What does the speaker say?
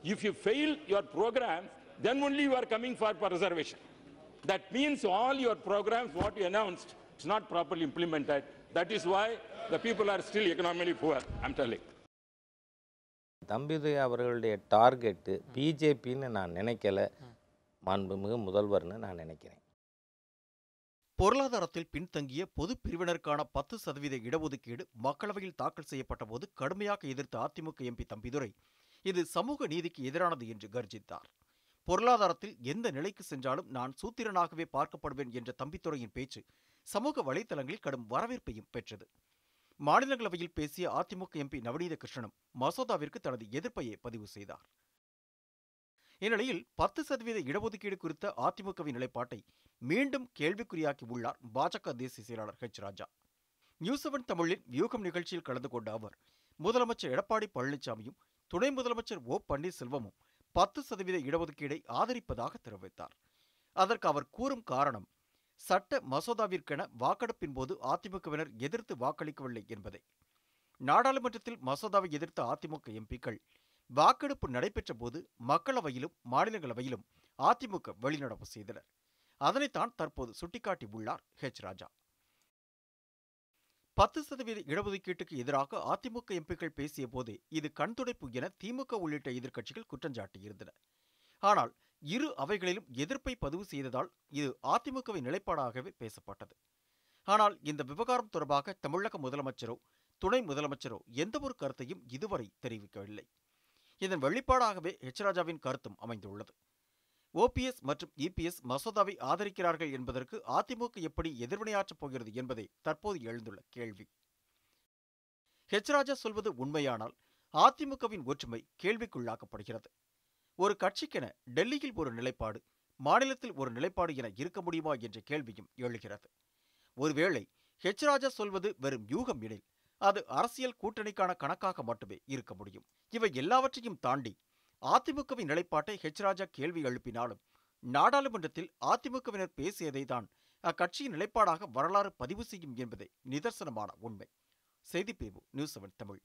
If you fail your program, then only you are coming for reservation. That means all your programs, what you announced, is not properly implemented. That is why the people are still economically poor, I'm telling. Thambidurai அவர்களுடைய target பிஜேபின்னு நான் நினைக்கல, மாண்புமிகு முதல்வர்னு நான் நினைக்கிறேன். பொருளாதாரத்தில் பின்தங்கிய பொது பிரிவினருக்கான 10% இடஒதுக்கீடு மக்களவையில் தாக்கல் செய்யப்பட்ட போது கடுமையாக எதிர்த்த அதிமுக எம்பி தம்பிதுரை இது சமூக நீதிக்கு எதிரானது என்று கர்ஜித்தார். பொருளாதாரத்தில் எந்த நிலைக்கு சென்றாலும் நான் சூத்திரனாகவே பார்க்கப்படுவேன் என்ற தம்பிதுரையின் பேச்சு சமூக வலைதளங்களில் கடும் வரவேற்பையும் பெற்றது. மாநிலங்களவையில் பேசிய அதிமுக எம்பி நவநீத கிருஷ்ணனும் மசோதாவிற்கு தனது எதிர்ப்பையே பதிவு செய்தார். இந்நிலையில் 10% இடஒதுக்கீடு குறித்த அதிமுகவின் நிலைப்பாட்டை மீண்டும் கேள்விக்குறியாக்கி உள்ளார் பாஜக தேசிய செயலாளர் ஹெச் ராஜா. நியூஸ் 7 தமிழின் வியூகம் நிகழ்ச்சியில் கலந்து கொண்ட அவர் முதலமைச்சர் எடப்பாடி பழனிசாமியும் துணை முதலமைச்சர் ஓ பன்னீர்செல்வமும் 10% இடஒதுக்கீடை ஆதரிப்பதாக தெரிவித்தார். அதற்கு அவர் கூறும் காரணம் சட்ட மசோதாவிற்கென வாக்கெடுப்பின் போது அதிமுகவினர் எதிர்த்து வாக்களிக்கவில்லை என்பதே. நாடாளுமன்றத்தில் மசோதாவை எதிர்த்த அதிமுக எம்பிக்கள் வாக்கெடுப்பு நடைபெற்ற போது மக்களவையிலும் மாநிலங்களவையிலும் அதிமுக வெளிநடப்பு செய்தனர். அதனைத்தான் தற்போது சுட்டிக்காட்டியுள்ளார் ஹெச் ராஜா. 10% இடஒதுக்கீட்டுக்கு எதிராக அதிமுக எம்பிக்கள் பேசிய போதே இது கண்துடைப்பு என திமுக உள்ளிட்ட எதிர்க்கட்சிகள் குற்றஞ்சாட்டியிருந்தன. ஆனால் இரு அவைகளிலும் எதிர்ப்பை பதிவு செய்ததால் இது அதிமுகவின் நிலைப்பாடாகவே பேசப்பட்டது. ஆனால் இந்த விவகாரம் தொடர்பாக தமிழக முதலமைச்சரோ துணை முதலமைச்சரோ எந்தவொரு கருத்தையும் இதுவரை தெரிவிக்கவில்லை. இதன் வெளிப்பாடாகவே ஹெச் ராஜாவின் கருத்தும் அமைந்துள்ளது. ஓபிஎஸ் மற்றும் இபிஎஸ் மசோதாவை ஆதரிக்கிறார்கள் என்பதற்கு அதிமுக எப்படி எதிர்வினையாற்றப் போகிறது என்பதே தற்போது எழுந்துள்ள கேள்வி. ஹெச் ராஜா சொல்வது உண்மையானால் அதிமுகவின் ஒற்றுமை கேள்விக்குள்ளாக்கப்படுகிறது. ஒரு கட்சிக்கென டெல்லியில் ஒரு நிலைப்பாடு, மாநிலத்தில் ஒரு நிலைப்பாடு என இருக்க முடியுமா என்ற கேள்வியும் எழுகிறது. ஒருவேளை ஹெச் ராஜா சொல்வது வெறும் யூகம் எனில் அது அரசியல் கூட்டணிக்கான கணக்காக மட்டுமே இருக்க முடியும். இவை எல்லாவற்றையும் தாண்டி அதிமுகவின் நிலைப்பாட்டை ஹெச் ராஜா கேள்வி எழுப்பினாலும் நாடாளுமன்றத்தில் அதிமுகவினர் பேசியதை தான் அக்கட்சியின் நிலைப்பாடாக வரலாறு பதிவு செய்யும் என்பதே நிதர்சனமான உண்மை. செய்திப்பிரிவு நியூஸ் 7 தமிழ்.